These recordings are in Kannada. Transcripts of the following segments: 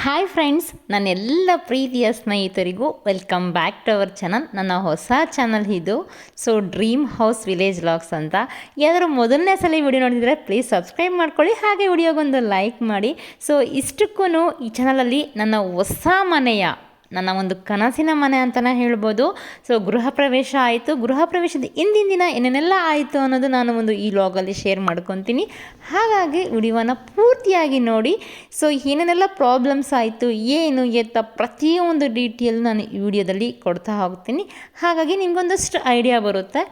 ಹಾಯ್ ಫ್ರೆಂಡ್ಸ್, ನನ್ನೆಲ್ಲ ಪ್ರೀತಿಯ ಸ್ನೇಹಿತರಿಗೂ welcome back to our channel. ನನ್ನ ಹೊಸ ಚಾನಲ್ ಇದು. So dream house village vlogs ಅಂತ. ಯಾರು ಮೊದಲನೇ ಸಲ ವಿಡಿಯೋ ನೋಡಿದರೆ ಪ್ಲೀಸ್ ಸಬ್ಸ್ಕ್ರೈಬ್ ಮಾಡ್ಕೊಳ್ಳಿ, ಹಾಗೆ ವಿಡಿಯೋಗೊಂದು ಲೈಕ್ ಮಾಡಿ. ಸೊ ಇಷ್ಟಕ್ಕೂ ಈ ಚಾನಲಲ್ಲಿ ನನ್ನ ಹೊಸ ಮನೆಯ ನನ್ನ ಒಂದು ಕನಸಿನ ಮನೆ ಅಂತಲೇ ಹೇಳ್ಬೋದು. ಸೊ ಗೃಹ ಪ್ರವೇಶ ಆಯಿತು. ಗೃಹ ಪ್ರವೇಶದ ಹಿಂದಿನ ದಿನ ಏನೇನೆಲ್ಲ ಆಯಿತು ಅನ್ನೋದು ನಾನು ಒಂದು ಈ ವ್ಲಾಗಲ್ಲಿ ಶೇರ್ ಮಾಡ್ಕೊತೀನಿ. ಹಾಗಾಗಿ ವಿಡಿಯೋನ ಪೂರ್ತಿಯಾಗಿ ನೋಡಿ. ಸೊ ಏನೇನೆಲ್ಲ ಪ್ರಾಬ್ಲಮ್ಸ್ ಆಯಿತು, ಏನು ಎತ್ತ ಪ್ರತಿಯೊಂದು ಡೀಟೇಲ್ ನಾನು ಈ ವಿಡಿಯೋದಲ್ಲಿ ಕೊಡ್ತಾ ಹೋಗ್ತೀನಿ. ಹಾಗಾಗಿ ನಿಮಗೊಂದಷ್ಟು ಐಡಿಯಾ ಬರುತ್ತೆ.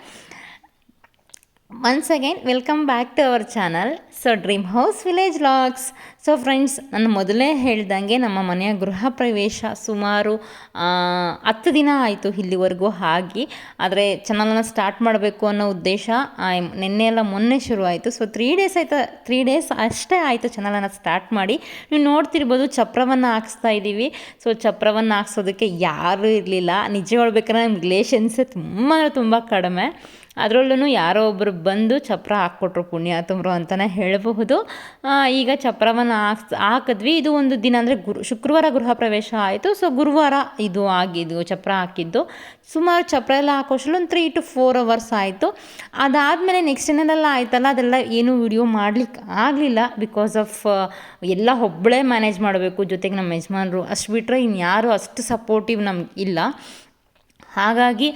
Once again welcome back to our channel. So dream house village vlogs. So friends, ನಾನು ಮೊದಲೇ ಹೇಳ್ದಂಗೆ ನಮ್ಮ ಮನೆಯ ಗೃಹ ಪ್ರವೇಶ ಸುಮಾರು 10 ದಿನ ಆಯಿತು ಇಲ್ಲಿವರೆಗೂ ಆಗಿ. ಆದರೆ ಚಾನಲನ್ನು ಸ್ಟಾರ್ಟ್ ಮಾಡಬೇಕು ಅನ್ನೋ ಉದ್ದೇಶ ನಿನ್ನೆ ಎಲ್ಲ ಮೊನ್ನೆ ಶುರು ಆಯಿತು. ಸೊ 3 ಡೇಸ್ ಆಯಿತು, 3 ಡೇಸ್ ಅಷ್ಟೇ ಆಯಿತು ಚಾನಲನ್ನು ಸ್ಟಾರ್ಟ್ ಮಾಡಿ. ನೀವು ನೋಡ್ತಿರ್ಬೋದು, ಚಪ್ರವನ್ನು ಹಾಕಿಸ್ತಾ ಇದ್ದೀವಿ. ಸೊ ಚಪ್ರವನ್ನು ಹಾಕ್ಸೋದಕ್ಕೆ ಯಾರೂ ಇರಲಿಲ್ಲ. ನಿಜ ಹೇಳ್ಬೇಕಾದ್ರೆ ನಮ್ಮ ರಿಲೇಷನ್ಸೇ ತುಂಬ ಕಡಿಮೆ. ಅದರಲ್ಲೂ ಯಾರೋ ಒಬ್ಬರು ಬಂದು ಚಪ್ರ ಹಾಕ್ಕೊಟ್ರು, ಪುಣ್ಯಾತಮರು ಅಂತಲೇ ಹೇಳಬಹುದು. ಈಗ ಚಪ್ರವನ್ನು ಹಾಕಿದ್ವಿ. ಇದು ಒಂದು ದಿನ ಅಂದರೆ ಶುಕ್ರವಾರ ಗೃಹ ಪ್ರವೇಶ ಆಯಿತು. ಸೊ ಗುರುವಾರ ಇದು ಆಗಿದ್ದು ಚಪ್ರ ಹಾಕಿದ್ದು. ಸುಮಾರು ಚಪ್ರ ಎಲ್ಲ ಹಾಕೋಷ್ಟರಲ್ಲಿ ಒಂದು 3 to 4 hours ಆಯಿತು. ಅದಾದಮೇಲೆ ನೆಕ್ಸ್ಟ್ ಏನೆಲ್ಲ ಆಯ್ತಲ್ಲ, ಅದೆಲ್ಲ ಏನೂ ವಿಡಿಯೋ ಮಾಡಲಿಕ್ಕೆ ಆಗಲಿಲ್ಲ. ಬಿಕಾಸ್ ಆಫ್ ಎಲ್ಲ ಒಬ್ಬಳೇ ಮ್ಯಾನೇಜ್ ಮಾಡಬೇಕು, ಜೊತೆಗೆ ನಮ್ಮ ಯಜಮಾನರು ಅಷ್ಟು ಬಿಟ್ಟರೆ ಇನ್ಯಾರು ಅಷ್ಟು ಸಪೋರ್ಟಿವ್ ನಮ್ಗೆ ಇಲ್ಲ. ಹಾಗಾಗಿ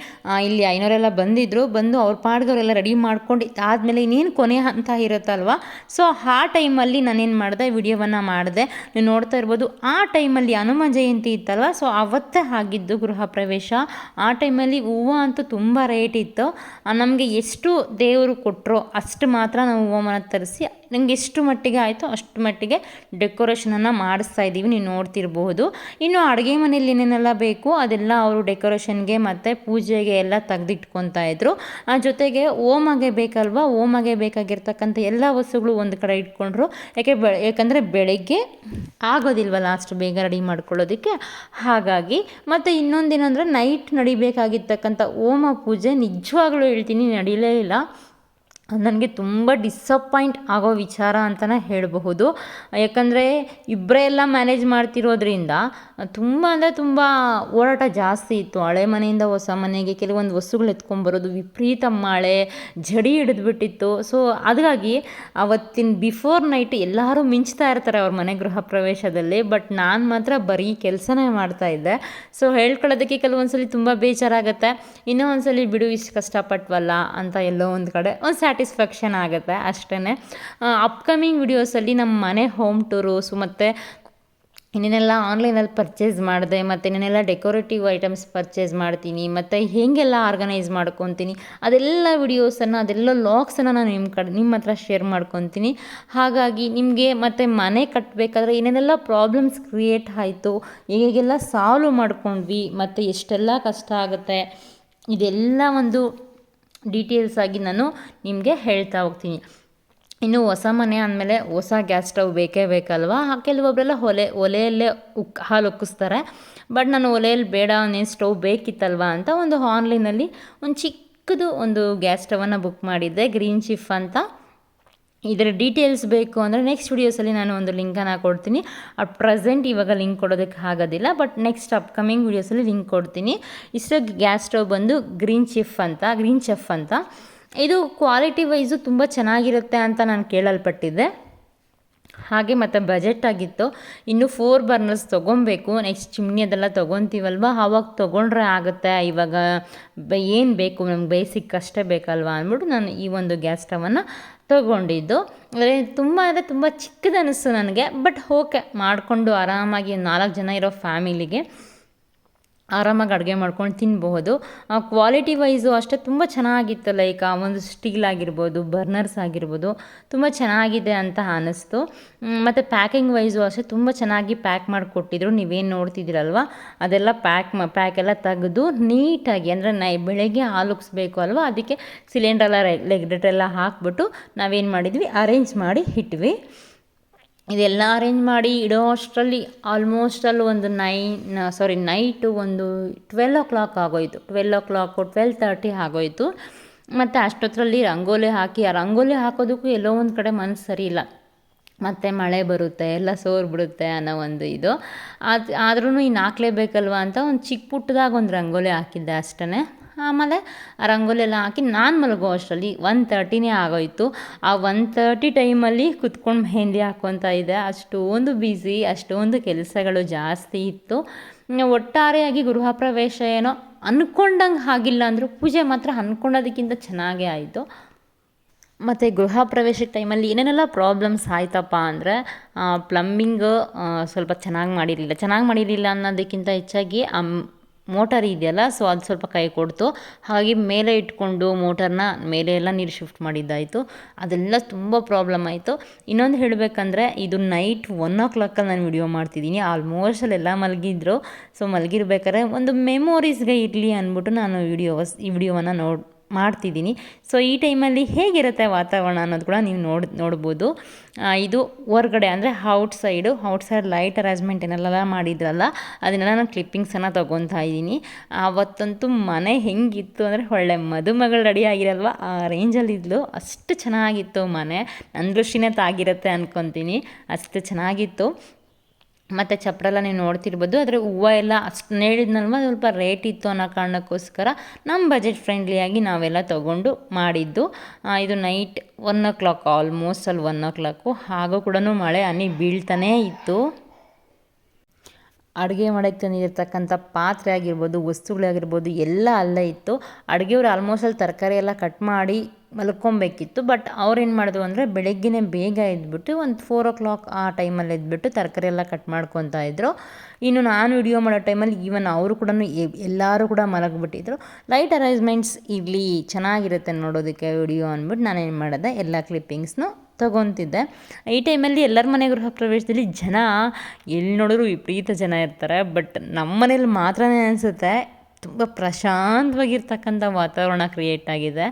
ಇಲ್ಲಿ ಐನೋರೆಲ್ಲ ಬಂದು ಅವ್ರ ಪಾಡ್ಗವರೆಲ್ಲ ರೆಡಿ ಮಾಡ್ಕೊಂಡು ಆದಮೇಲೆ ಇನ್ನೇನು ಕೊನೆ ಹಂತ ಇರುತ್ತಲ್ವ. ಸೊ ಆ ಟೈಮಲ್ಲಿ ನಾನೇನು ಮಾಡಿದೆ, ವಿಡಿಯೋವನ್ನು ಮಾಡಿದೆ. ನೀವು ನೋಡ್ತಾ ಇರ್ಬೋದು, ಆ ಟೈಮಲ್ಲಿ ಹನುಮ ಜಯಂತಿ ಇತ್ತಲ್ವ. ಸೊ ಅವತ್ತೇ ಆಗಿದ್ದು ಗೃಹ ಪ್ರವೇಶ. ಆ ಟೈಮಲ್ಲಿ ಹೂವು ಅಂತೂ ತುಂಬ ರೇಟ್ ಇತ್ತು. ನಮಗೆ ಎಷ್ಟು ದೇವರು ಕೊಟ್ಟರೋ ಅಷ್ಟು ಮಾತ್ರ ನಾವು ಹೂವನ್ನು ತರಿಸಿ ನನಗೆ ಎಷ್ಟು ಮಟ್ಟಿಗೆ ಆಯಿತು ಅಷ್ಟು ಮಟ್ಟಿಗೆ ಡೆಕೋರೇಷನನ್ನು ಮಾಡಿಸ್ತಾ ಇದ್ದೀವಿ. ನೀವು ನೋಡ್ತಿರ್ಬೋದು. ಇನ್ನು ಅಡುಗೆ ಮನೇಲಿ ಏನೇನೆಲ್ಲ ಬೇಕು ಅದೆಲ್ಲ ಅವರು ಡೆಕೋರೇಷನ್ಗೆ ಮತ್ತು ಪೂಜೆಗೆ ಎಲ್ಲ ತೆಗೆದಿಟ್ಕೊತಾ ಇದ್ರು. ಜೊತೆಗೆ ಹೋಮಗೆ ಬೇಕಲ್ವ, ಹೋಮಗೆ ಬೇಕಾಗಿರ್ತಕ್ಕಂಥ ಎಲ್ಲ ವಸ್ತುಗಳು ಒಂದು ಕಡೆ ಇಟ್ಕೊಂಡ್ರು. ಯಾಕಂದರೆ ಬೆಳಗ್ಗೆ ಆಗೋದಿಲ್ವಲ್ಲ ಅಷ್ಟು ಬೇಗ ರೆಡಿ ಮಾಡ್ಕೊಳ್ಳೋದಕ್ಕೆ. ಹಾಗಾಗಿ ಮತ್ತು ಇನ್ನೊಂದೇನೆಂದರೆ ನೈಟ್ ನಡಿಬೇಕಾಗಿರ್ತಕ್ಕಂಥ ಹೋಮ ಪೂಜೆ ನಿಜವಾಗ್ಲೂ ಹೇಳ್ತೀನಿ ನಡೀಲೇ ಇಲ್ಲ. ನನಗೆ ತುಂಬ ಡಿಸಪಾಯಿಂಟ್ ಆಗೋ ವಿಚಾರ ಅಂತಲೇ ಹೇಳಬಹುದು. ಯಾಕಂದರೆ ಇಬ್ಬರೇ ಎಲ್ಲ ಮ್ಯಾನೇಜ್ ಮಾಡ್ತಿರೋದ್ರಿಂದ ತುಂಬ ಅಂದರೆ ತುಂಬ ಓಡಾಟ ಜಾಸ್ತಿ ಇತ್ತು. ಹಳೆ ಮನೆಯಿಂದ ಹೊಸ ಮನೆಗೆ ಕೆಲವೊಂದು ವಸ್ತುಗಳು ಎತ್ಕೊಂಡ್ಬರೋದು, ವಿಪರೀತ ಮಳೆ ಜಡಿ ಹಿಡಿದ್ಬಿಟ್ಟಿತ್ತು. ಸೊ ಹಾಗಾಗಿ ಅವತ್ತಿನ ಬಿಫೋರ್ ನೈಟ್ ಎಲ್ಲರೂ ಮಿಂಚ್ತಾ ಇರ್ತಾರೆ ಅವ್ರ ಮನೆ ಗೃಹ ಪ್ರವೇಶದಲ್ಲಿ. ಬಟ್ ನಾನು ಮಾತ್ರ ಬರೀ ಕೆಲಸನೇ ಮಾಡ್ತಾಯಿದ್ದೆ. ಸೊ ಹೇಳ್ಕೊಳ್ಳೋದಕ್ಕೆ ಕೆಲವೊಂದ್ಸಲಿ ತುಂಬ ಬೇಜಾರಾಗುತ್ತೆ. ಇನ್ನೂ ಒಂದ್ಸಲಿ ಬಿಡು, ಇಷ್ಟು ಕಷ್ಟಪಟ್ವಲ್ಲ ಅಂತ ಎಲ್ಲೋ ಒಂದು ಕಡೆ ಒಂದು ಸ್ಯಾಟಿಸ್ಫ್ಯಾಕ್ಷನ್ ಆಗುತ್ತೆ ಅಷ್ಟೇ. ಅಪ್ಕಮಿಂಗ್ ವಿಡಿಯೋಸಲ್ಲಿ ನಮ್ಮ ಮನೆ ಹೋಮ್ ಟೂರ್ಸು ಮತ್ತು ಇನ್ನೇನೆಲ್ಲ ಆನ್ಲೈನಲ್ಲಿ ಪರ್ಚೇಸ್ ಮಾಡಿದೆ, ಮತ್ತು ಇನ್ನೇನೆಲ್ಲ ಡೆಕೋರೇಟಿವ್ ಐಟಮ್ಸ್ ಪರ್ಚೇಸ್ ಮಾಡ್ತೀನಿ, ಮತ್ತು ಹೇಗೆಲ್ಲ ಆರ್ಗನೈಸ್ ಮಾಡ್ಕೊತೀನಿ ಅದೆಲ್ಲ ವಿಡಿಯೋಸನ್ನು ಅದೆಲ್ಲ ವ್ಲಾಗ್ಸನ್ನು ನಾನು ನಿಮ್ಮ ಹತ್ರ ಶೇರ್ ಮಾಡ್ಕೊತೀನಿ. ಹಾಗಾಗಿ ನಿಮಗೆ ಮತ್ತು ಮನೆ ಕಟ್ಟಬೇಕಾದ್ರೆ ಏನೇನೆಲ್ಲ ಪ್ರಾಬ್ಲಮ್ಸ್ ಕ್ರಿಯೇಟ್ ಆಯಿತು, ಹೇಗೆಲ್ಲ ಸಾಲ್ವ್ ಮಾಡ್ಕೊಂಡ್ವಿ, ಮತ್ತು ಎಷ್ಟೆಲ್ಲ ಕಷ್ಟ ಆಗುತ್ತೆ, ಇದೆಲ್ಲ ಒಂದು ಡೀಟೇಲ್ಸ್ ಆಗಿ ನಾನು ನಿಮಗೆ ಹೇಳ್ತಾ ಹೋಗ್ತೀನಿ. ಇನ್ನು ಹೊಸ ಮನೆ ಅಂದಮೇಲೆ ಹೊಸ ಗ್ಯಾಸ್ ಸ್ಟವ್ ಬೇಕೇ ಬೇಕಲ್ವಾ. ಕೆಲವೊಬ್ಬರೆಲ್ಲ ಒಲೆಯಲ್ಲೇ ಹಾಲು ಉಕ್ಕಿಸ್ತಾರೆ. ಬಟ್ ನಾನು ಒಲೆಯಲ್ಲಿ ಬೇಡ, ನೀನು ಸ್ಟವ್ ಬೇಕಿತ್ತಲ್ವ ಅಂತ ಒಂದು ಆನ್ಲೈನಲ್ಲಿ ಒಂದು ಚಿಕ್ಕದು ಒಂದು ಗ್ಯಾಸ್ ಸ್ಟವನ್ನು ಬುಕ್ ಮಾಡಿದ್ದೆ, ಗ್ರೀನ್ ಚಿಫ್ ಅಂತ. ಇದರ ಡೀಟೇಲ್ಸ್ ಬೇಕು ಅಂದರೆ ನೆಕ್ಸ್ಟ್ ವೀಡಿಯೋಸಲ್ಲಿ ನಾನು ಒಂದು ಲಿಂಕನ್ನು ಕೊಡ್ತೀನಿ. ಅಟ್ ಪ್ರೆಸೆಂಟ್ ಇವಾಗ ಲಿಂಕ್ ಕೊಡೋದಕ್ಕೆ ಆಗೋದಿಲ್ಲ, ಬಟ್ ನೆಕ್ಸ್ಟ್ ಅಪ್ಕಮಿಂಗ್ ವೀಡಿಯೋಸಲ್ಲಿ ಲಿಂಕ್ ಕೊಡ್ತೀನಿ. ಇಷ್ಟು ಗ್ಯಾಸ್ ಸ್ಟವ್ ಬಂದು ಗ್ರೀನ್ ಚೆಫ್ ಅಂತ. ಇದು ಕ್ವಾಲಿಟಿ ವೈಸು ತುಂಬ ಚೆನ್ನಾಗಿರುತ್ತೆ ಅಂತ ನಾನು ಕೇಳಲ್ಪಟ್ಟಿದ್ದೆ. ಹಾಗೆ ಮತ್ತು ಬಜೆಟ್ ಆಗಿತ್ತು. ಇನ್ನು 4 ಬರ್ನರ್ಸ್ ತೊಗೊಬೇಕು. ನೆಕ್ಸ್ಟ್ ಚಿಮ್ನಿ ಅದೆಲ್ಲ ತೊಗೊತೀವಲ್ವ, ಆವಾಗ ತೊಗೊಂಡ್ರೆ ಆಗುತ್ತೆ. ಇವಾಗ ಏನು ಬೇಕು ನಮ್ಗೆ ಬೇಸಿಕ್ ಅಷ್ಟೇ ಬೇಕಲ್ವ ಅಂದ್ಬಿಟ್ಟು ನಾನು ಈ ಒಂದು ಗ್ಯಾಸ್ ಸ್ಟವನ್ನು ತೊಗೊಂಡಿದ್ದು. ಅಂದರೆ ತುಂಬ ಚಿಕ್ಕದು ಅನ್ನಿಸ್ತು ನನಗೆ. ಬಟ್ ಓಕೆ, ಮಾಡಿಕೊಂಡು ಆರಾಮಾಗಿ 4 ಜನ ಇರೋ ಫ್ಯಾಮಿಲಿಗೆ ಆರಾಮಾಗಿ ಅಡುಗೆ ಮಾಡ್ಕೊಂಡು ತಿನ್ಬಹುದು. ಕ್ವಾಲಿಟಿ ವೈಸು ಅಷ್ಟೇ ತುಂಬ ಚೆನ್ನಾಗಿತ್ತು. ಲೈಕ್ ಒಂದು ಸ್ಟೀಲ್ ಆಗಿರ್ಬೋದು, ಬರ್ನರ್ಸ್ ಆಗಿರ್ಬೋದು, ತುಂಬ ಚೆನ್ನಾಗಿದೆ ಅಂತ ಅನ್ನಿಸ್ತು. ಮತ್ತು ಪ್ಯಾಕಿಂಗ್ ವೈಸು ಅಷ್ಟೇ ತುಂಬ ಚೆನ್ನಾಗಿ ಪ್ಯಾಕ್ ಮಾಡಿಕೊಟ್ಟಿದ್ರು. ನೀವೇನು ನೋಡ್ತಿದ್ದೀರಲ್ವ ಅದೆಲ್ಲ ಪ್ಯಾಕ್ ಎಲ್ಲ ತೆಗೆದು ನೀಟಾಗಿ, ಅಂದರೆ ಬೆಳಗ್ಗೆ ಹಾಲು ಉಕ್ಸ್ಬೇಕು ಅಲ್ವ, ಅದಕ್ಕೆ ಸಿಲಿಂಡ್ರೆಲ್ಲ ರೆಗ್ಯುಲೇಟರ್ ಹಾಕ್ಬಿಟ್ಟು ನಾವೇನು ಮಾಡಿದ್ವಿ, ಅರೇಂಜ್ ಮಾಡಿ ಇಟ್ವಿ. ಇದೆಲ್ಲ ಅರೇಂಜ್ ಮಾಡಿ ಇಡೋ ಅಷ್ಟರಲ್ಲಿ ಆಲ್ಮೋಸ್ಟ್ ಅಲ್ಲಿ ಒಂದು ನೈಟು ಒಂದು 12 o'clock ಆಗೋಯಿತು. 12:30 ಆಗೋಯಿತು. ಮತ್ತು ಅಷ್ಟೊತ್ತರಲ್ಲಿ ರಂಗೋಲಿ ಹಾಕಿ, ಆ ರಂಗೋಲಿ ಹಾಕೋದಕ್ಕೂ ಎಲ್ಲೋ ಒಂದು ಕಡೆ ಮನಸ್ಸು ಸರಿ ಇಲ್ಲ. ಮತ್ತು ಮಳೆ ಬರುತ್ತೆ ಎಲ್ಲ ಸೋರ್ಬಿಡುತ್ತೆ ಅನ್ನೋ ಒಂದು ಇದು ಆದ್ರೂ ಇನ್ನು ಹಾಕ್ಲೇಬೇಕಲ್ವ ಅಂತ ಒಂದು ಚಿಕ್ಕ ಪುಟ್ಟದಾಗ ಒಂದು ರಂಗೋಲಿ ಹಾಕಿದ್ದೆ ಅಷ್ಟೇ. ಆಮೇಲೆ ಆ ರಂಗೋಲಿ ಎಲ್ಲ ಹಾಕಿ ನಾನು ಮಲಗೋ ಅಷ್ಟರಲ್ಲಿ 1:30ನೇ ಆಗೋಯಿತು. ಆ 1:30 ಟೈಮಲ್ಲಿ ಕುತ್ಕೊಂಡು ಮೆಹಂದಿ ಹಾಕ್ಕೊತಾ ಇದ್ದೆ. ಅಷ್ಟೊಂದು ಬ್ಯುಸಿ, ಅಷ್ಟೊಂದು ಕೆಲಸಗಳು ಜಾಸ್ತಿ ಇತ್ತು. ಒಟ್ಟಾರೆಯಾಗಿ ಗೃಹ ಪ್ರವೇಶ ಏನೋ ಅಂದ್ಕೊಂಡಂಗೆ ಆಗಿಲ್ಲ ಅಂದರೂ ಪೂಜೆ ಮಾತ್ರ ಅಂದ್ಕೊಂಡೋದಕ್ಕಿಂತ ಚೆನ್ನಾಗೇ ಆಯಿತು. ಮತ್ತು ಗೃಹ ಪ್ರವೇಶದ ಟೈಮಲ್ಲಿ ಏನೇನೆಲ್ಲ ಪ್ರಾಬ್ಲಮ್ಸ್ ಆಯ್ತಪ್ಪ ಅಂದರೆ ಪ್ಲಂಬಿಂಗ್ ಸ್ವಲ್ಪ ಚೆನ್ನಾಗಿ ಮಾಡಿರಲಿಲ್ಲ ಅನ್ನೋದಕ್ಕಿಂತ ಹೆಚ್ಚಾಗಿ ಮೋಟರ್ ಇದೆಯಲ್ಲ, ಸೊ ಅದು ಸ್ವಲ್ಪ ಕೈ ಕೊಡ್ತು. ಹಾಗೆ ಮೇಲೆ ಇಟ್ಕೊಂಡು ಮೋಟರ್ನ ಮೇಲೆ ಎಲ್ಲ ನೀರು ಶಿಫ್ಟ್ ಮಾಡಿದ್ದಾಯಿತು. ಅದೆಲ್ಲ ತುಂಬ ಪ್ರಾಬ್ಲಮ್ ಆಯಿತು. ಇನ್ನೊಂದು ಹೇಳಬೇಕಂದ್ರೆ ಇದು ನೈಟ್ 1 ನಾನು ವಿಡಿಯೋ ಮಾಡ್ತಿದ್ದೀನಿ. ಆಲ್ಮೋಸ್ಟ್ ಅಲ್ಲೆಲ್ಲ ಮಲಗಿದ್ರು. ಸೊ ಮಲಗಿರ್ಬೇಕಾದ್ರೆ ಒಂದು ಮೆಮೊರೀಸ್ಗೆ ಇರಲಿ ಅಂದ್ಬಿಟ್ಟು ನಾನು ಈ ವಿಡಿಯೋವನ್ನು ಮಾಡ್ತಿದ್ದೀನಿ. ಸೊ ಈ ಟೈಮಲ್ಲಿ ಹೇಗಿರುತ್ತೆ ವಾತಾವರಣ ಅನ್ನೋದು ಕೂಡ ನೀವು ನೋಡ್ಬೋದು. ಇದು ಹೊರ್ಗಡೆ ಅಂದರೆ ಔಟ್ಸೈಡ್ ಲೈಟ್ ಅರೇಂಜ್ಮೆಂಟ್ ಏನೆಲ್ಲ ಮಾಡಿದ್ರಲ್ಲ, ಅದನ್ನೆಲ್ಲ ನಾನು ಕ್ಲಿಪ್ಪಿಂಗ್ಸನ್ನು ತೊಗೊತಾ ಇದ್ದೀನಿ. ಆವತ್ತಂತೂ ಮನೆ ಹೆಂಗಿತ್ತು ಅಂದರೆ ಒಳ್ಳೆ ಮದುಮಗಳು ರೆಡಿ ಆಗಿರಲ್ವ ಆ ರೇಂಜಲ್ಲಿದ್ಲು. ಅಷ್ಟು ಚೆನ್ನಾಗಿತ್ತು ಮನೆ. ನನ್ನ ದೃಷ್ಟಿನೇ ತಾಗಿರುತ್ತೆ ಅಂದ್ಕೊತೀನಿ, ಅಷ್ಟು ಚೆನ್ನಾಗಿತ್ತು. ಮತ್ತು ಚಪ್ಪರೆಲ್ಲ ನೀವು ನೋಡ್ತಿರ್ಬೋದು. ಆದರೆ ಹೂವು ಎಲ್ಲ ಅಷ್ಟು ಹೇಳಿದ್ನಲ್ವ, ಸ್ವಲ್ಪ ರೇಟ್ ಇತ್ತು ಅನ್ನೋ ಕಾರಣಕ್ಕೋಸ್ಕರ ನಮ್ಮ ಬಜೆಟ್ ಫ್ರೆಂಡ್ಲಿಯಾಗಿ ನಾವೆಲ್ಲ ತೊಗೊಂಡು ಮಾಡಿದ್ದು. ಇದು ನೈಟ್ 1 ಆಲ್ಮೋಸ್ಟ್ ಅಲ್ಲಿ 1 ಹಾಗೂ ಕೂಡ ಮಳೆ ಹನಿ ಬೀಳ್ತಾನೇ ಇತ್ತು. ಅಡುಗೆ ಮಾಡೋಕ್ಕೆ ತಂದಿರ್ತಕ್ಕಂಥ ಪಾತ್ರೆ ಆಗಿರ್ಬೋದು, ವಸ್ತುಗಳಾಗಿರ್ಬೋದು ಎಲ್ಲ ಅಲ್ಲೇ ಇತ್ತು. ಅಡುಗೆಯವ್ರು ಆಲ್ಮೋಸ್ಟ್ ಅಲ್ಲಿ ತರಕಾರಿ ಎಲ್ಲ ಕಟ್ ಮಾಡಿ ಮಲ್ಕೊಬೇಕಿತ್ತು. ಬಟ್ ಅವ್ರೇನು ಮಾಡಿದ್ರು ಅಂದರೆ ಬೆಳಗ್ಗೆನೇ ಬೇಗ ಎದ್ಬಿಟ್ಟು ಒಂದು 4 ಆ ಟೈಮಲ್ಲಿ ಎದ್ಬಿಟ್ಟು ತರಕಾರಿ ಎಲ್ಲ ಕಟ್ ಮಾಡ್ಕೊತಾ ಇದ್ರು. ಇನ್ನು ನಾನು ವಿಡಿಯೋ ಮಾಡೋ ಟೈಮಲ್ಲಿ ಈವನ್ ಅವರು ಕೂಡ ಎಲ್ಲರೂ ಕೂಡ ಮಲಗಿಬಿಟ್ಟಿದ್ರು. ಲೈಟ್ ಅರೇಂಜ್ಮೆಂಟ್ಸ್ ಇರಲಿ, ಚೆನ್ನಾಗಿರುತ್ತೆ ನೋಡೋದಕ್ಕೆ ವಿಡಿಯೋ ಅಂದ್ಬಿಟ್ಟು ನಾನೇನು ಮಾಡಿದೆ, ಎಲ್ಲ ಕ್ಲಿಪ್ಪಿಂಗ್ಸ್ನು ತೊಗೊತಿದ್ದೆ. ಈ ಟೈಮಲ್ಲಿ ಎಲ್ಲರ ಮನೆ ಗೃಹ ಪ್ರವೇಶದಲ್ಲಿ ಜನ ಎಲ್ಲಿ ನೋಡಿದ್ರು ವಿಪರೀತ ಜನ ಇರ್ತಾರೆ. ಬಟ್ ನಮ್ಮ ಮನೇಲಿ ಮಾತ್ರನೇ ಅನಿಸುತ್ತೆ ತುಂಬ ಪ್ರಶಾಂತವಾಗಿರ್ತಕ್ಕಂಥ ವಾತಾವರಣ ಕ್ರಿಯೇಟ್ ಆಗಿದೆ.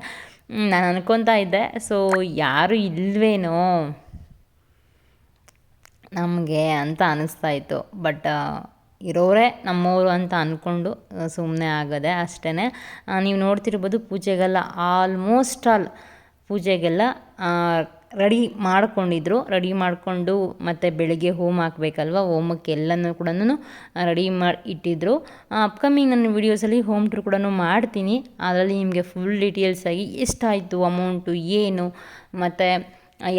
ನಾನು ಅನ್ಕೊತಾ ಇದ್ದೆ, ಸೊ ಯಾರು ಇಲ್ವೇನೋ ನಮಗೆ ಅಂತ ಅನ್ನಿಸ್ತಾ ಇತ್ತು. ಬಟ್ ಇರೋರೇ ನಮ್ಮವರು ಅಂತ ಅಂದ್ಕೊಂಡು ಸುಮ್ಮನೆ ಆಗೋದೆ ಅಷ್ಟೇ. ನೀವು ನೋಡ್ತಿರ್ಬೋದು ಪೂಜೆಗೆಲ್ಲ ಆಲ್ಮೋಸ್ಟ್ ಆಲ್ ಪೂಜೆಗೆಲ್ಲ ರೆಡಿ ಮಾಡಿಕೊಂಡು ಮತ್ತು ಬೆಳಗ್ಗೆ ಹೋಮ ಹಾಕಬೇಕಲ್ವ, ಹೋಮಕ್ಕೆಲ್ಲನೂ ಕೂಡ ರೆಡಿ ಮಾಡಿ ಇಟ್ಟಿದ್ದರು. ಅಪ್ಕಮಿಂಗ್ ನನ್ನ ವೀಡಿಯೋಸಲ್ಲಿ ಹೋಮ್ ಟೂರ್ ಕೂಡ ಮಾಡ್ತೀನಿ. ಅದರಲ್ಲಿ ನಿಮಗೆ ಫುಲ್ ಡೀಟೇಲ್ಸಾಗಿ ಎಷ್ಟಾಯಿತು ಅಮೌಂಟು ಏನು ಮತ್ತು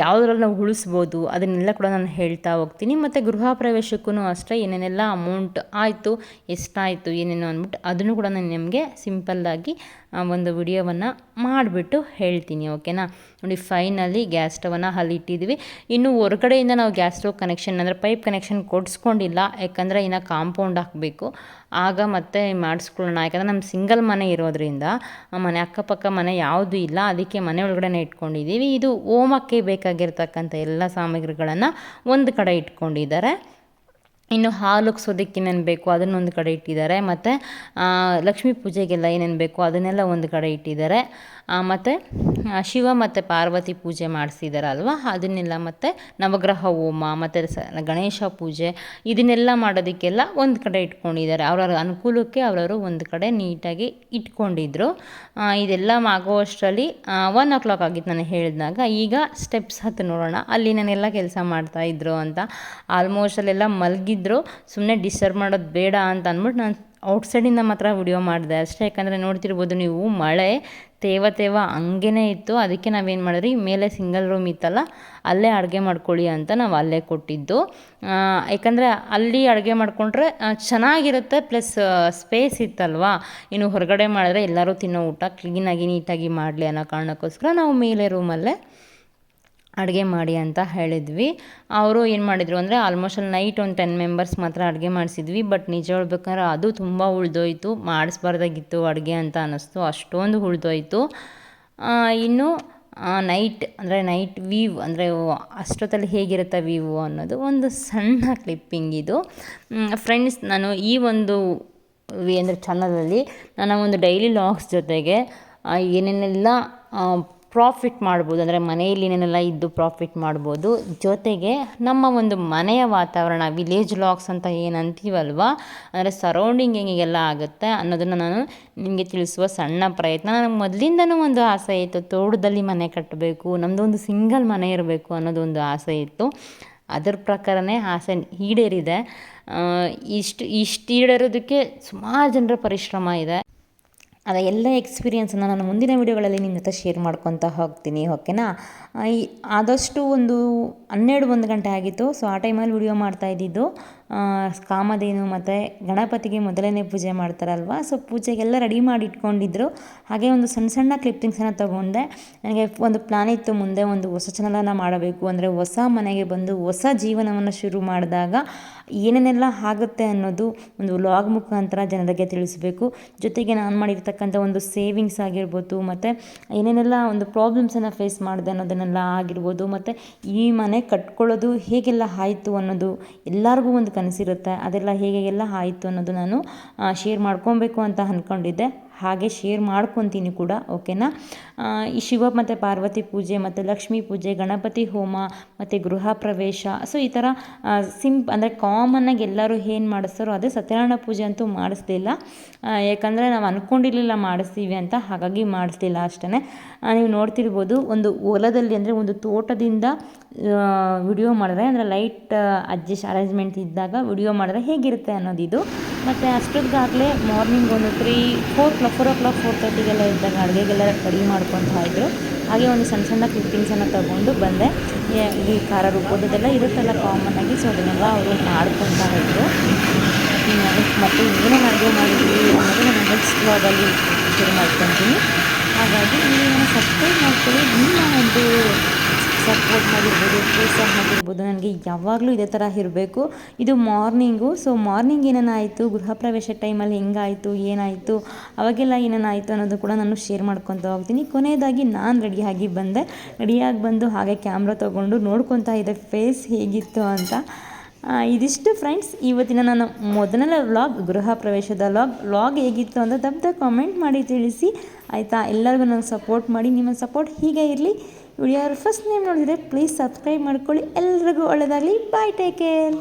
ಯಾವುದ್ರಲ್ಲಿ ನಾವು ಉಳಿಸ್ಬೋದು ಅದನ್ನೆಲ್ಲ ಕೂಡ ನಾನು ಹೇಳ್ತಾ ಹೋಗ್ತೀನಿ. ಮತ್ತು ಗೃಹ ಪ್ರವೇಶಕ್ಕೂ ಅಷ್ಟೇ ಏನೇನೆಲ್ಲ ಅಮೌಂಟ್ ಆಯಿತು, ಎಷ್ಟಾಯಿತು ಏನೇನು ಅಂದ್ಬಿಟ್ಟು ಅದನ್ನು ಕೂಡ ನಾನು ನಿಮಗೆ ಸಿಂಪಲ್ಲಾಗಿ ಒಂದು ವಿಡಿಯೋವನ್ನು ಮಾಡಿಬಿಟ್ಟು ಹೇಳ್ತೀನಿ, ಓಕೆನಾ. ನೋಡಿ ಫೈನಲಿ ಗ್ಯಾಸ್ ಸ್ಟವನ್ನು ಅಲ್ಲಿ ಇಟ್ಟಿದ್ವಿ. ಇನ್ನು ಹೊರಗಡೆಯಿಂದ ನಾವು ಗ್ಯಾಸ್ ಸ್ಟವ್ ಕನೆಕ್ಷನ್ ಅಂದರೆ ಪೈಪ್ ಕನೆಕ್ಷನ್ ಕೊಡಿಸ್ಕೊಂಡಿಲ್ಲ, ಯಾಕಂದರೆ ಇನ್ನು ಕಾಂಪೌಂಡ್ ಹಾಕಬೇಕು, ಆಗ ಮತ್ತೆ ಮಾಡಿಸ್ಕೊಳ್ಳೋಣ. ಯಾಕಂದರೆ ನಮ್ಮ ಸಿಂಗಲ್ ಮನೆ ಇರೋದ್ರಿಂದ ಮನೆ ಅಕ್ಕಪಕ್ಕ ಮನೆ ಯಾವುದೂ ಇಲ್ಲ, ಅದಕ್ಕೆ ಮನೆ ಒಳಗಡೆ ಇಟ್ಕೊಂಡಿದ್ದೀವಿ. ಇದು ಹೋಮಕ್ಕೆ ಬೇಕಾಗಿರ್ತಕ್ಕಂಥ ಎಲ್ಲ ಸಾಮಗ್ರಿಗಳನ್ನು ಒಂದು ಕಡೆ ಇಟ್ಕೊಂಡಿದ್ದಾರೆ. ಇನ್ನು ಹಾಲು ಉಗ್ಸೋದಕ್ಕೆ ಏನೇನು ಬೇಕು ಅದನ್ನೊಂದು ಕಡೆ ಇಟ್ಟಿದ್ದಾರೆ. ಮತ್ತು ಲಕ್ಷ್ಮೀ ಪೂಜೆಗೆಲ್ಲ ಏನೇನು ಬೇಕು ಅದನ್ನೆಲ್ಲ ಒಂದು ಕಡೆ ಇಟ್ಟಿದ್ದಾರೆ. ಮತ್ತು ಶಿವ ಮತ್ತು ಪಾರ್ವತಿ ಪೂಜೆ ಮಾಡಿಸಿದಾರಲ್ವ ಅದನ್ನೆಲ್ಲ, ಮತ್ತು ನವಗ್ರಹ ಹೋಮ ಮತ್ತು ಗಣೇಶ ಪೂಜೆ ಇದನ್ನೆಲ್ಲ ಮಾಡೋದಕ್ಕೆಲ್ಲ ಒಂದು ಕಡೆ ಇಟ್ಕೊಂಡಿದ್ದಾರೆ. ಅವರವ್ರ ಅನುಕೂಲಕ್ಕೆ ಅವರವರು ಒಂದು ಕಡೆ ನೀಟಾಗಿ ಇಟ್ಕೊಂಡಿದ್ರು. ಇದೆಲ್ಲ ಆಗೋಷ್ಟರಲ್ಲಿ 1 ಆಗಿತ್ತು ನಾನು ಹೇಳಿದಾಗ. ಈಗ ಸ್ಟೆಪ್ಸ್ ಹತ್ತು ನೋಡೋಣ, ಅಲ್ಲಿ ನಾನೆಲ್ಲ ಕೆಲಸ ಮಾಡ್ತಾಯಿದ್ರು ಅಂತ. ಆಲ್ಮೋಸ್ಟ್ ಅಲ್ಲೆಲ್ಲ ಮಲಗಿದ್ರು, ಸುಮ್ಮನೆ ಡಿಸ್ಟರ್ಬ್ ಮಾಡೋದು ಬೇಡ ಅಂತ ಅಂದ್ಬಿಟ್ಟು ನಾನು ಔಟ್ಸೈಡಿಂದ ಮಾತ್ರ ವಿಡಿಯೋ ಮಾಡಿದೆ ಅಷ್ಟೇ. ಯಾಕಂದರೆ ನೋಡ್ತಿರ್ಬೋದು ನೀವು ಮಳೆ ತೇವ ಹಂಗೇ ಇತ್ತು. ಅದಕ್ಕೆ ನಾವೇನು ಮಾಡಿದ್ರಿ, ಮೇಲೆ ಸಿಂಗಲ್ ರೂಮ್ ಇತ್ತಲ್ಲ ಅಲ್ಲೇ ಅಡುಗೆ ಮಾಡ್ಕೊಳ್ಳಿ ಅಂತ ನಾವು ಅಲ್ಲೇ ಕೊಟ್ಟಿದ್ದು. ಯಾಕಂದರೆ ಅಲ್ಲಿ ಅಡುಗೆ ಮಾಡಿಕೊಂಡ್ರೆ ಚೆನ್ನಾಗಿರುತ್ತೆ, ಪ್ಲಸ್ ಸ್ಪೇಸ್ ಇತ್ತಲ್ವ. ಇನ್ನು ಹೊರಗಡೆ ಮಾಡಿದ್ರೆ ಎಲ್ಲರೂ ತಿನ್ನೋ ಊಟ ಕ್ಲೀನಾಗಿ ನೀಟಾಗಿ ಮಾಡಲಿ ಅನ್ನೋ ಕಾರಣಕ್ಕೋಸ್ಕರ ನಾವು ಮೇಲೆ ರೂಮಲ್ಲೇ ಅಡುಗೆ ಮಾಡಿ ಅಂತ ಹೇಳಿದ್ವಿ. ಅವರು ಏನು ಮಾಡಿದರು ಅಂದರೆ ಆಲ್ಮೋಸ್ಟ್ ಅಲ್ಲಿ ನೈಟ್ ಒಂದು 10 ಮೆಂಬರ್ಸ್ ಮಾತ್ರ ಅಡುಗೆ ಮಾಡಿಸಿದ್ವಿ. ಬಟ್ ನಿಜ ಹೇಳ್ಬೇಕಂದ್ರೆ ಅದು ತುಂಬ ಉಳಿದೋಯ್ತು, ಮಾಡಿಸ್ಬಾರ್ದಾಗಿತ್ತು ಅಡುಗೆ ಅಂತ ಅನ್ನಿಸ್ತು, ಅಷ್ಟೊಂದು ಉಳಿದೋಯ್ತು. ಇನ್ನು ನೈಟ್ ವ್ಯೂ ಅಂದರೆ ಅಷ್ಟೊತ್ತಲ್ಲಿ ಹೇಗಿರುತ್ತೆ ವ್ಯೂ ಅನ್ನೋದು ಒಂದು ಸಣ್ಣ ಕ್ಲಿಪ್ಪಿಂಗ್ ಇದು. ಫ್ರೆಂಡ್ಸ್, ನಾನು ಈ ಒಂದು ಅಂದರೆ ಚಾನಲಲ್ಲಿ ನನ್ನ ಒಂದು ಡೈಲಿ ಲಾಗ್ಸ್ ಜೊತೆಗೆ ಏನೇನೆಲ್ಲ ಪ್ರಾಫಿಟ್ ಮಾಡ್ಬೋದು. ಅಂದರೆ ಮನೆಯಲ್ಲಿನೆಲ್ಲ ಇದ್ದು ಪ್ರಾಫಿಟ್ ಮಾಡ್ಬೋದು. ಜೊತೆಗೆ ನಮ್ಮ ಒಂದು ಮನೆಯ ವಾತಾವರಣ ವಿಲೇಜ್ ಲಾಗ್ಸ್ ಅಂತ ಏನು ಅಂತೀವಲ್ವ, ಅಂದರೆ ಸರೌಂಡಿಂಗ್ ಹೆಂಗೆಲ್ಲ ಆಗುತ್ತೆ ಅನ್ನೋದನ್ನು ನಾನು ನಿಮಗೆ ತಿಳಿಸುವ ಸಣ್ಣ ಪ್ರಯತ್ನ. ನನಗೆ ಮೊದಲಿಂದನೂ ಒಂದು ಆಸೆ ಇತ್ತು, ತೋಟದಲ್ಲಿ ಮನೆ ಕಟ್ಟಬೇಕು, ನಮ್ಮದು ಒಂದು ಸಿಂಗಲ್ ಮನೆ ಇರಬೇಕು ಅನ್ನೋದೊಂದು ಆಸೆ ಇತ್ತು. ಅದರ ಪ್ರಕಾರನೇ ಆಸೆ ಈಡೇರಿದೆ. ಇಷ್ಟು ಈಡೇರೋದಕ್ಕೆ ಸುಮಾರು ಜನರ ಪರಿಶ್ರಮ ಇದೆ. ಅದ ಎಲ್ಲ ಎಕ್ಸ್ಪೀರಿಯೆನ್ಸನ್ನು ನಾನು ಮುಂದಿನ ವೀಡಿಯೋಗಳಲ್ಲಿ ನಿಮ್ಮ ಜೊತೆ ಶೇರ್ ಮಾಡ್ಕೊತಾ ಹೋಗ್ತೀನಿ, ಓಕೆನಾ. ಆದಷ್ಟು ಒಂದು 12-1 ಗಂಟೆ ಆಗಿತ್ತು. ಸೊ ಆ ಟೈಮಲ್ಲಿ ವಿಡಿಯೋ ಮಾಡ್ತಾ ಇದ್ದಿದ್ದು. ಕಾಮಧೇನು ಮತ್ತು ಗಣಪತಿಗೆ ಮೊದಲನೇ ಪೂಜೆ ಮಾಡ್ತಾರಲ್ವ, ಸೊ ಪೂಜೆಗೆಲ್ಲ ರೆಡಿ ಮಾಡಿ ಇಟ್ಕೊಂಡಿದ್ರು. ಹಾಗೆ ಒಂದು ಸಣ್ಣ ಸಣ್ಣ ಕ್ಲಿಪ್ಪಿಂಗ್ಸನ್ನು ತೊಗೊಂಡೆ. ನನಗೆ ಒಂದು ಪ್ಲಾನ್ ಇತ್ತು, ಮುಂದೆ ಒಂದು ಹೊಸ ಚಾನಲನ್ನು ಮಾಡಬೇಕು, ಅಂದರೆ ಹೊಸ ಮನೆಗೆ ಬಂದು ಹೊಸ ಜೀವನವನ್ನು ಶುರು ಮಾಡಿದಾಗ ಏನೇನೆಲ್ಲ ಆಗುತ್ತೆ ಅನ್ನೋದು ಒಂದು ವ್ಲಾಗ್ ಮುಖಾಂತರ ಜನರಿಗೆ ತಿಳಿಸಬೇಕು. ಜೊತೆಗೆ ನಾನು ಮಾಡಿರ್ತಕ್ಕಂಥ ಒಂದು ಸೇವಿಂಗ್ಸ್ ಆಗಿರ್ಬೋದು, ಮತ್ತು ಏನೇನೆಲ್ಲ ಒಂದು ಪ್ರಾಬ್ಲಮ್ಸನ್ನು ಫೇಸ್ ಮಾಡಿದೆ ಅನ್ನೋದನ್ನೆಲ್ಲ ಆಗಿರ್ಬೋದು, ಮತ್ತು ಈ ಮನೆ ಕಟ್ಕೊಳ್ಳೋದು ಹೇಗೆಲ್ಲ ಆಯಿತು ಅನ್ನೋದು ಎಲ್ಲರಿಗೂ ಒಂದು ಕನಸಿರುತ್ತೆ, ಅದೆಲ್ಲ ಹೇಗೆಲ್ಲ ಆಯಿತು ಅನ್ನೋದು ನಾನು ಶೇರ್ ಮಾಡ್ಕೊಬೇಕು ಅಂತ ಅಂದ್ಕೊಂಡಿದ್ದೆ. ಹಾಗೆ ಶೇರ್ ಮಾಡ್ಕೊತೀನಿ ಕೂಡ, ಓಕೆನಾ. ಈ ಶಿವ ಮತ್ತು ಪಾರ್ವತಿ ಪೂಜೆ ಮತ್ತು ಲಕ್ಷ್ಮೀ ಪೂಜೆ, ಗಣಪತಿ ಹೋಮ ಮತ್ತು ಗೃಹ ಪ್ರವೇಶ, ಸೊ ಈ ಥರ ಅಂದರೆ ಕಾಮನ್ನಾಗಿ ಎಲ್ಲರೂ ಏನು ಮಾಡಿಸ್ತಾರೋ ಅದೇ. ಸತ್ಯನಾರಾಯಣ ಪೂಜೆ ಅಂತೂ ಮಾಡಿಸ್ಲಿಲ್ಲ, ಯಾಕಂದರೆ ನಾವು ಅಂದ್ಕೊಂಡಿರಲಿಲ್ಲ ಮಾಡಿಸ್ತೀವಿ ಅಂತ, ಹಾಗಾಗಿ ಮಾಡಿಸ್ಲಿಲ್ಲ ಅಷ್ಟೇ. ನೀವು ನೋಡ್ತಿರ್ಬೋದು, ಒಂದು ಹೊಲದಲ್ಲಿ ಅಂದರೆ ಒಂದು ತೋಟದಿಂದ ವಿಡಿಯೋ ಮಾಡಿದ್ರೆ, ಅಂದರೆ ಲೈಟ್ ಅರೇಂಜ್ಮೆಂಟ್ ಇದ್ದಾಗ ವಿಡಿಯೋ ಮಾಡಿದ್ರೆ ಹೇಗಿರುತ್ತೆ ಅನ್ನೋದಿದು. ಮತ್ತು ಅಷ್ಟೊತ್ತಿಗಾಗಲೇ ಮಾರ್ನಿಂಗ್ ಒಂದು 4 o'clock 4:30ಗೆಲ್ಲ ಇದ್ದಾಗ ಅಡುಗೆಗೆಲ್ಲ ರೆಡಿ ಮಾಡ್ಕೊತಾ ಇದ್ದರು. ಹಾಗೆ ಒಂದು ಸಣ್ಣ ಸಣ್ಣ ಕ್ಲಿಪ್ಪಿಂಗ್ಸನ್ನು ತೊಗೊಂಡು ಬಂದೆ. ಈ ಖಾರ ರುಬ್ಬೋದೆಲ್ಲ ಇರುತ್ತಲ್ಲ ಕಾಮನ್ನಾಗಿ, ಸೊ ಅದನ್ನೆಲ್ಲ ಅವರು ಮಾಡ್ಕೊತಾ ಇದ್ದರು. ಮತ್ತು ಏನೇನು ಅಡುಗೆ ಮಾಡಿದ್ವಿ ಅನ್ನೋದು ನಾನು ನೆಕ್ಸ್ಟ್ ವ್ಲಾಗಲ್ಲಿ ಶೇರ್ ಮಾಡ್ಕೊತೀನಿ. ಹಾಗಾಗಿ ನೀವು ಸಬ್ಸ್ಕ್ರೈಬ್ ಮಾಡ್ಕೊಳ್ಳಿ. ನಿಮ್ಮ ಒಂದು ಸಪೋರ್ಟ್ ಆಗಿರ್ಬೋದು, ಪ್ರೋತ್ಸಾಹ ಆಗಿರ್ಬೋದು ನನಗೆ ಯಾವಾಗಲೂ ಇದೇ ಥರ ಇರಬೇಕು. ಇದು ಮಾರ್ನಿಂಗು. ಸೊ ಮಾರ್ನಿಂಗ್ ಏನೇನಾಯಿತು, ಗೃಹ ಪ್ರವೇಶ ಟೈಮಲ್ಲಿ ಹೆಂಗಾಯಿತು, ಏನಾಯಿತು, ಅವಾಗೆಲ್ಲ ಏನೇನಾಯಿತು ಅನ್ನೋದು ಕೂಡ ನಾನು ಶೇರ್ ಮಾಡ್ಕೊತಾ ಹೋಗ್ತೀನಿ. ಕೊನೆಯದಾಗಿ ನಾನು ರೆಡಿಯಾಗಿ ಬಂದು ಹಾಗೆ ಕ್ಯಾಮ್ರಾ ತೊಗೊಂಡು ನೋಡ್ಕೊತಾ ಇದ್ದೆ ಫೇಸ್ ಹೇಗಿತ್ತು ಅಂತ. ಇದಿಷ್ಟು ಫ್ರೆಂಡ್ಸ್ ಇವತ್ತಿನ ನನ್ನ ಮೊದಲನೇ ವ್ಲಾಗ್, ಗೃಹ ಪ್ರವೇಶದ ವ್ಲಾಗ್ ಹೇಗಿತ್ತು ಅಂತ ತಪ್ಪದೆ ಕಾಮೆಂಟ್ ಮಾಡಿ ತಿಳಿಸಿ, ಆಯಿತಾ. ಎಲ್ಲರಿಗೂ ನನಗೆ ಸಪೋರ್ಟ್ ಮಾಡಿ, ನಿಮ್ಮ ಸಪೋರ್ಟ್ ಹೀಗೆ ಇರಲಿ. ವಿಡಿಯೋ ಫಸ್ಟ್ ಟೈಮ್ ನೋಡಿದರೆ ಪ್ಲೀಸ್ ಸಬ್ಸ್ಕ್ರೈಬ್ ಮಾಡ್ಕೊಳ್ಳಿ. ಎಲ್ರಿಗೂ ಒಳ್ಳೆಯದಾಗಲಿ. ಬಾಯ್, ಟೇಕ್ ಕೇರ್.